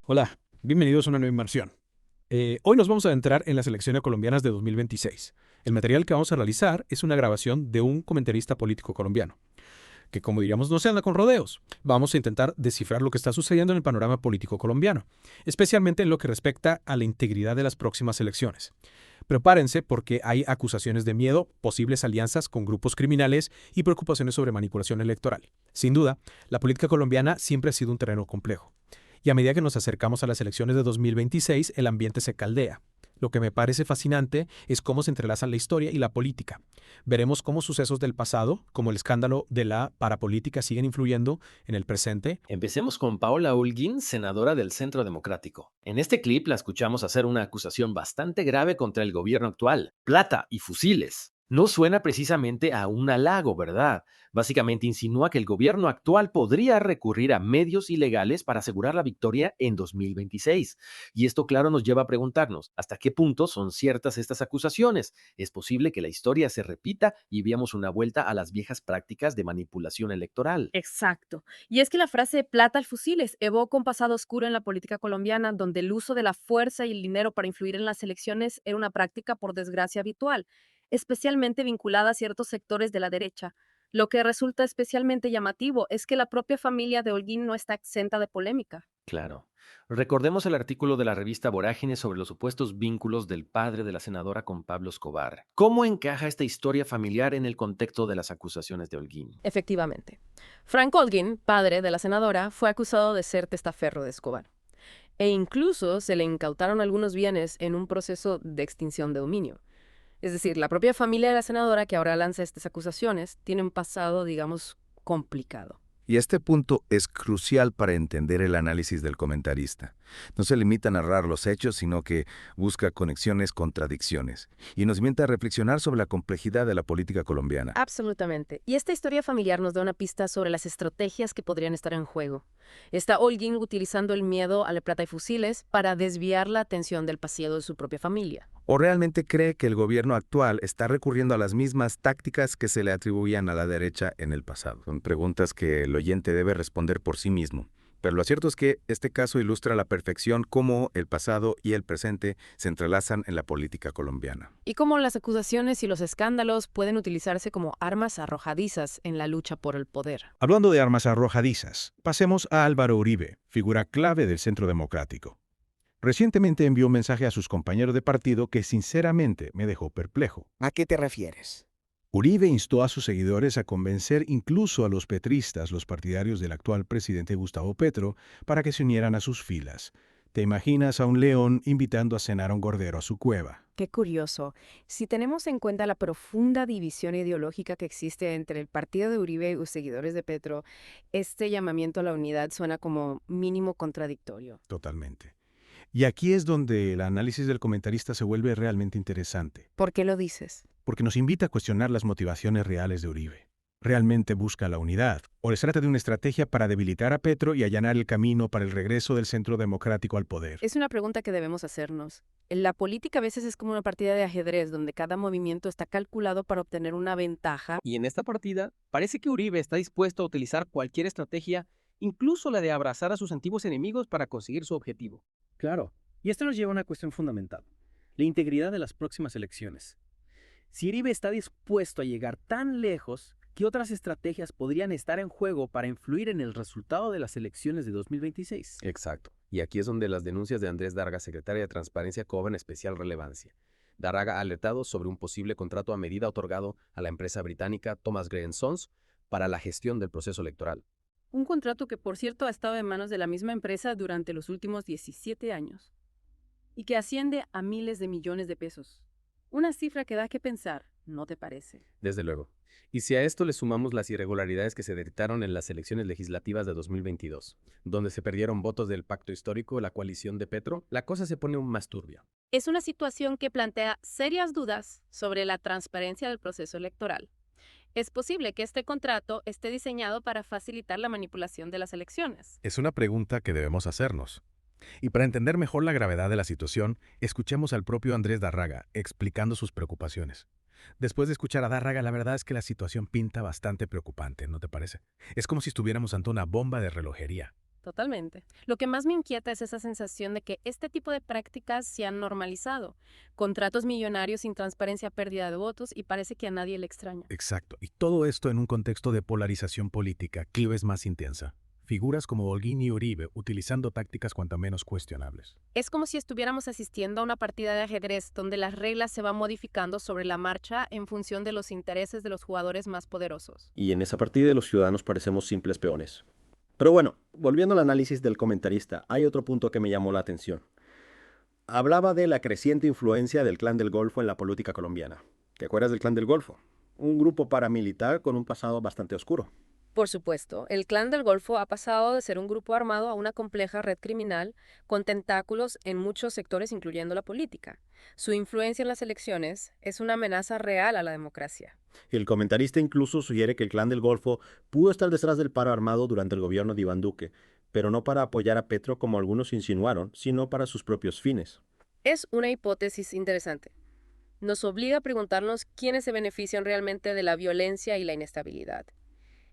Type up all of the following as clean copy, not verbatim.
Hola, bienvenidos a una nueva inmersión. Hoy nos vamos a adentrar en las elecciones colombianas de 2026. El material que vamos a realizar es una grabación de un comentarista político colombiano, que como diríamos no se anda con rodeos. Vamos a intentar descifrar lo que está sucediendo en el panorama político colombiano, especialmente en lo que respecta a la integridad de las próximas elecciones. Prepárense porque hay acusaciones de miedo, posibles alianzas con grupos criminales y preocupaciones sobre manipulación electoral. Sin duda, la política colombiana siempre ha sido un terreno complejo. Y a medida que nos acercamos a las elecciones de 2026, el ambiente se caldea. Lo que me parece fascinante es cómo se entrelazan la historia y la política. Veremos cómo sucesos del pasado, como el escándalo de la parapolítica, siguen influyendo en el presente. Empecemos con Paola Holguín, senadora del Centro Democrático. En este clip la escuchamos hacer una acusación bastante grave contra el gobierno actual: plata y fusiles. No suena precisamente a un halago, ¿verdad? Básicamente insinúa que el gobierno actual podría recurrir a medios ilegales para asegurar la victoria en 2026. Y esto, claro, nos lleva a preguntarnos, ¿hasta qué punto son ciertas estas acusaciones? ¿Es posible que la historia se repita y veamos una vuelta a las viejas prácticas de manipulación electoral? Exacto. Y es que la frase plata al fusiles evoca un pasado oscuro en la política colombiana, donde el uso de la fuerza y el dinero para influir en las elecciones era una práctica, por desgracia, habitual, especialmente vinculada a ciertos sectores de la derecha. Lo que resulta especialmente llamativo es que la propia familia de Holguín no está exenta de polémica. Claro. Recordemos el artículo de la revista Vorágine sobre los supuestos vínculos del padre de la senadora con Pablo Escobar. ¿Cómo encaja esta historia familiar en el contexto de las acusaciones de Holguín? Efectivamente. Frank Holguín, padre de la senadora, fue acusado de ser testaferro de Escobar. E incluso se le incautaron algunos bienes en un proceso de extinción de dominio. Es decir, la propia familia de la senadora que ahora lanza estas acusaciones tiene un pasado, digamos, complicado. Y este punto es crucial para entender el análisis del comentarista. No se limita a narrar los hechos, sino que busca conexiones, contradicciones, y nos invita a reflexionar sobre la complejidad de la política colombiana. Absolutamente. Y esta historia familiar nos da una pista sobre las estrategias que podrían estar en juego. Está Holguín utilizando el miedo a la plata y fusiles para desviar la atención del pasado de su propia familia. ¿O realmente cree que el gobierno actual está recurriendo a las mismas tácticas que se le atribuían a la derecha en el pasado? Son preguntas que el oyente debe responder por sí mismo. Pero lo cierto es que este caso ilustra a la perfección cómo el pasado y el presente se entrelazan en la política colombiana. Y cómo las acusaciones y los escándalos pueden utilizarse como armas arrojadizas en la lucha por el poder. Hablando de armas arrojadizas, pasemos a Álvaro Uribe, figura clave del Centro Democrático. Recientemente envió un mensaje a sus compañeros de partido que sinceramente me dejó perplejo. ¿A qué te refieres? Uribe instó a sus seguidores a convencer incluso a los petristas, los partidarios del actual presidente Gustavo Petro, para que se unieran a sus filas. ¿Te imaginas a un león invitando a cenar a un cordero a su cueva? Qué curioso. Si tenemos en cuenta la profunda división ideológica que existe entre el partido de Uribe y los seguidores de Petro, este llamamiento a la unidad suena como mínimo contradictorio. Totalmente. Y aquí es donde el análisis del comentarista se vuelve realmente interesante, ¿Por qué lo dices? porque nos invita a cuestionar las motivaciones reales de Uribe. ¿Realmente busca la unidad? ¿O se trata de una estrategia para debilitar a Petro y allanar el camino para el regreso del Centro Democrático al poder? Es una pregunta que debemos hacernos. En la política a veces es como una partida de ajedrez donde cada movimiento está calculado para obtener una ventaja. Y en esta partida, parece que Uribe está dispuesto a utilizar cualquier estrategia, incluso la de abrazar a sus antiguos enemigos para conseguir su objetivo. Claro, y esto nos lleva a una cuestión fundamental, la integridad de las próximas elecciones. Si Uribe está dispuesto a llegar tan lejos, ¿qué otras estrategias podrían estar en juego para influir en el resultado de las elecciones de 2026? Exacto. Y aquí es donde las denuncias de Andrés Darga, secretaria de Transparencia, cobran especial relevancia. Darga ha alertado sobre un posible contrato a medida otorgado a la empresa británica Thomas Gray Sons para la gestión del proceso electoral. Un contrato que, por cierto, ha estado en manos de la misma empresa durante los últimos 17 años y que asciende a miles de millones de pesos. Una cifra que da que pensar, ¿no te parece? Desde luego. Y si a esto le sumamos las irregularidades que se detectaron en las elecciones legislativas de 2022, donde se perdieron votos del pacto histórico, la coalición de Petro, la cosa se pone aún más turbia. Es una situación que plantea serias dudas sobre la transparencia del proceso electoral. Es posible que este contrato esté diseñado para facilitar la manipulación de las elecciones. Es una pregunta que debemos hacernos. Y para entender mejor la gravedad de la situación, escuchemos al propio Andrés Darraga explicando sus preocupaciones. Después de escuchar a Darraga, la verdad es que la situación pinta bastante preocupante, ¿no te parece? Es como si estuviéramos ante una bomba de relojería. Totalmente. Lo que más me inquieta es esa sensación de que este tipo de prácticas se han normalizado. Contratos millonarios sin transparencia, pérdida de votos, y parece que a nadie le extraña. Exacto. Y todo esto en un contexto de polarización política cada vez más intensa. Figuras como Holguín y Uribe utilizando tácticas cuanto menos cuestionables. Es como si estuviéramos asistiendo a una partida de ajedrez donde las reglas se van modificando sobre la marcha en función de los intereses de los jugadores más poderosos. Y en esa partida los ciudadanos parecemos simples peones. Pero bueno, volviendo al análisis del comentarista, hay otro punto que me llamó la atención. Hablaba de la creciente influencia del Clan del Golfo en la política colombiana. ¿Te acuerdas del Clan del Golfo? Un grupo paramilitar con un pasado bastante oscuro. Por supuesto, el Clan del Golfo ha pasado de ser un grupo armado a una compleja red criminal con tentáculos en muchos sectores, incluyendo la política. Su influencia en las elecciones es una amenaza real a la democracia. El comentarista incluso sugiere que el Clan del Golfo pudo estar detrás del paro armado durante el gobierno de Iván Duque, pero no para apoyar a Petro como algunos insinuaron, sino para sus propios fines. Es una hipótesis interesante. Nos obliga a preguntarnos quiénes se benefician realmente de la violencia y la inestabilidad.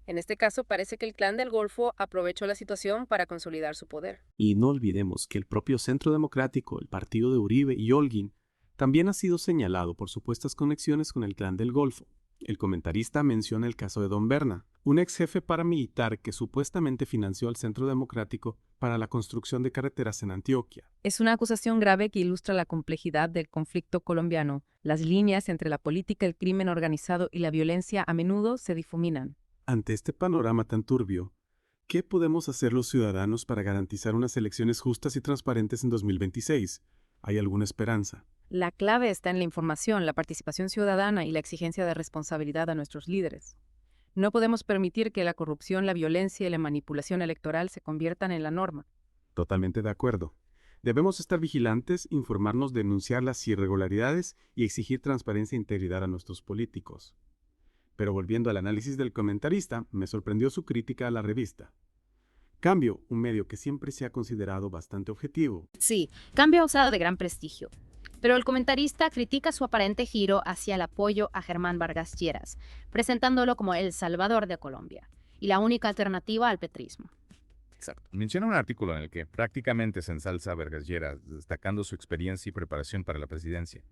En este caso, parece que el Clan del Golfo aprovechó la situación para consolidar su poder. Y no olvidemos que el propio Centro Democrático, el partido de Uribe y Holguín, también ha sido señalado por supuestas conexiones con el Clan del Golfo. El comentarista menciona el caso de Don Berna, un ex jefe paramilitar que supuestamente financió al Centro Democrático para la construcción de carreteras en Antioquia. Es una acusación grave que ilustra la complejidad del conflicto colombiano. Las líneas entre la política, el crimen organizado y la violencia a menudo se difuminan. Ante este panorama tan turbio, ¿qué podemos hacer los ciudadanos para garantizar unas elecciones justas y transparentes en 2026? ¿Hay alguna esperanza? La clave está en la información, la participación ciudadana y la exigencia de responsabilidad a nuestros líderes. No podemos permitir que la corrupción, la violencia y la manipulación electoral se conviertan en la norma. Totalmente de acuerdo. Debemos estar vigilantes, informarnos, denunciar las irregularidades y exigir transparencia e integridad a nuestros políticos. Pero volviendo al análisis del comentarista, me sorprendió su crítica a la revista. Cambio, un medio que siempre se ha considerado bastante objetivo. Sí, Cambio ha usado de gran prestigio. Pero el comentarista critica su aparente giro hacia el apoyo a Germán Vargas Lleras, presentándolo como el salvador de Colombia y la única alternativa al petrismo. Exacto. Menciona un artículo en el que prácticamente se ensalza a Vargas Lleras, destacando su experiencia y preparación para la presidencia.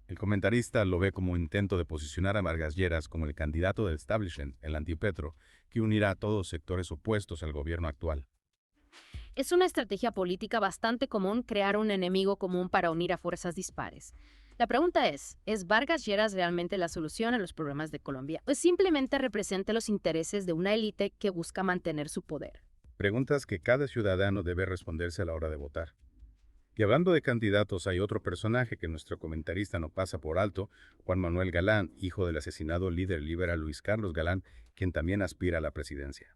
El comentarista lo ve como un intento de posicionar a Vargas Lleras como el candidato del establishment, el antipetro, que unirá a todos sectores opuestos al gobierno actual. Es una estrategia política bastante común crear un enemigo común para unir a fuerzas dispares. La pregunta ¿es Vargas Lleras realmente la solución a los problemas de Colombia? ¿O simplemente representa los intereses de una élite que busca mantener su poder? Preguntas que cada ciudadano debe responderse a la hora de votar. Y hablando de candidatos, hay otro personaje que nuestro comentarista no pasa por alto, Juan Manuel Galán, hijo del asesinado líder liberal Luis Carlos Galán, quien también aspira a la presidencia.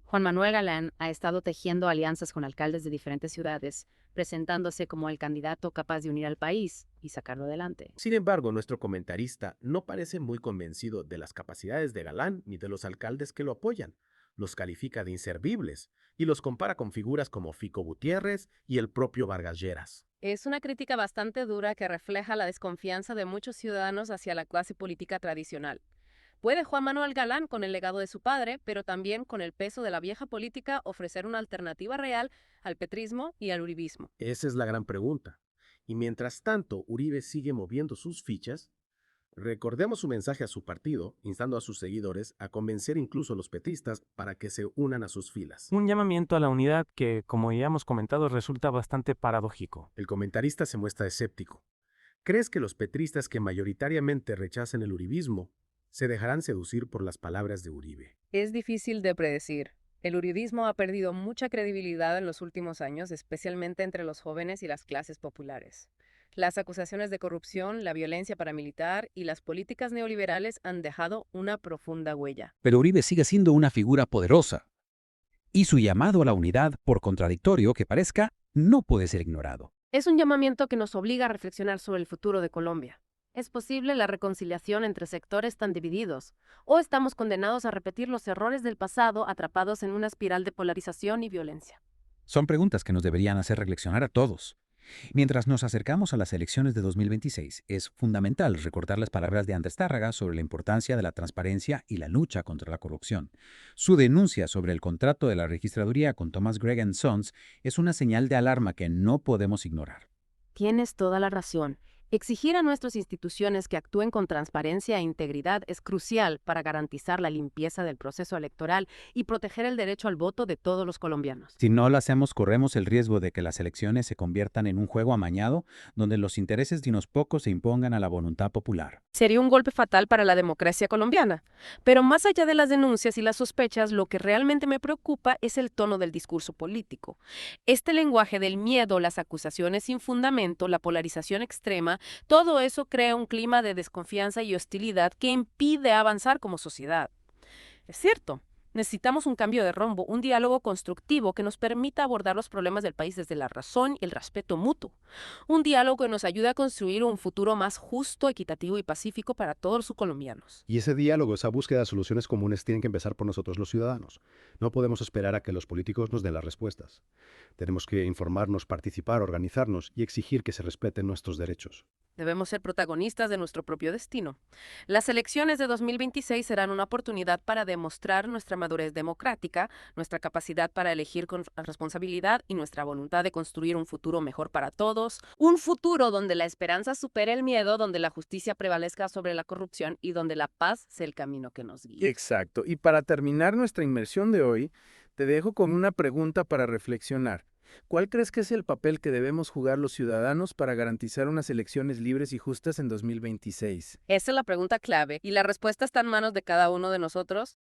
Juan Manuel Galán ha estado tejiendo alianzas con alcaldes de diferentes ciudades, presentándose como el candidato capaz de unir al país y sacarlo adelante. Sin embargo, nuestro comentarista no parece muy convencido de las capacidades de Galán ni de los alcaldes que lo apoyan. Los califica de inservibles y los compara con figuras como Fico Gutiérrez y el propio Vargas Lleras. Es una crítica bastante dura que refleja la desconfianza de muchos ciudadanos hacia la clase política tradicional. Puede Juan Manuel Galán, con el legado de su padre, pero también con el peso de la vieja política, ofrecer una alternativa real al petrismo y al uribismo. Esa es la gran pregunta. Y mientras tanto, Uribe sigue moviendo sus fichas. Recordemos su mensaje a su partido, instando a sus seguidores a convencer incluso a los petristas para que se unan a sus filas. Un llamamiento a la unidad que, como ya hemos comentado, resulta bastante paradójico. El comentarista se muestra escéptico. ¿Crees que los petristas que mayoritariamente rechazan el uribismo se dejarán seducir por las palabras de Uribe? Es difícil de predecir. El uribismo ha perdido mucha credibilidad en los últimos años, especialmente entre los jóvenes y las clases populares. Las acusaciones de corrupción, la violencia paramilitar y las políticas neoliberales han dejado una profunda huella. Pero Uribe sigue siendo una figura poderosa. Y su llamado a la unidad, por contradictorio que parezca, no puede ser ignorado. Es un llamamiento que nos obliga a reflexionar sobre el futuro de Colombia. ¿Es posible la reconciliación entre sectores tan divididos? ¿O estamos condenados a repetir los errores del pasado atrapados en una espiral de polarización y violencia? Son preguntas que nos deberían hacer reflexionar a todos. Mientras nos acercamos a las elecciones de 2026, es fundamental recordar las palabras de Andrés Tárraga sobre la importancia de la transparencia y la lucha contra la corrupción. Su denuncia sobre el contrato de la registraduría con Thomas Gregg Sons es una señal de alarma que no podemos ignorar. Tienes toda la razón. Exigir a nuestras instituciones que actúen con transparencia e integridad es crucial para garantizar la limpieza del proceso electoral y proteger el derecho al voto de todos los colombianos. Si no lo hacemos, corremos el riesgo de que las elecciones se conviertan en un juego amañado, donde los intereses de unos pocos se impongan a la voluntad popular. Sería un golpe fatal para la democracia colombiana. Pero más allá de las denuncias y las sospechas, lo que realmente me preocupa es el tono del discurso político. Este lenguaje del miedo, las acusaciones sin fundamento, la polarización extrema, todo eso crea un clima de desconfianza y hostilidad que impide avanzar como sociedad. Es cierto, necesitamos un cambio de rumbo, un diálogo constructivo que nos permita abordar los problemas del país desde la razón y el respeto mutuo. Un diálogo que nos ayude a construir un futuro más justo, equitativo y pacífico para todos los colombianos. Y ese diálogo, esa búsqueda de soluciones comunes tienen que empezar por nosotros los ciudadanos. No podemos esperar a que los políticos nos den las respuestas. Tenemos que informarnos, participar, organizarnos y exigir que se respeten nuestros derechos. Debemos ser protagonistas de nuestro propio destino. Las elecciones de 2026 serán una oportunidad para demostrar nuestra madurez democrática, nuestra capacidad para elegir con responsabilidad y nuestra voluntad de construir un futuro mejor para todos. Un futuro donde la esperanza supere el miedo, donde la justicia prevalezca sobre la corrupción y donde la paz sea el camino que nos guíe. Exacto. Y para terminar nuestra inmersión de hoy, te dejo con una pregunta para reflexionar. ¿Cuál crees que es el papel que debemos jugar los ciudadanos para garantizar unas elecciones libres y justas en 2026? Esa es la pregunta clave y la respuesta está en manos de cada uno de nosotros.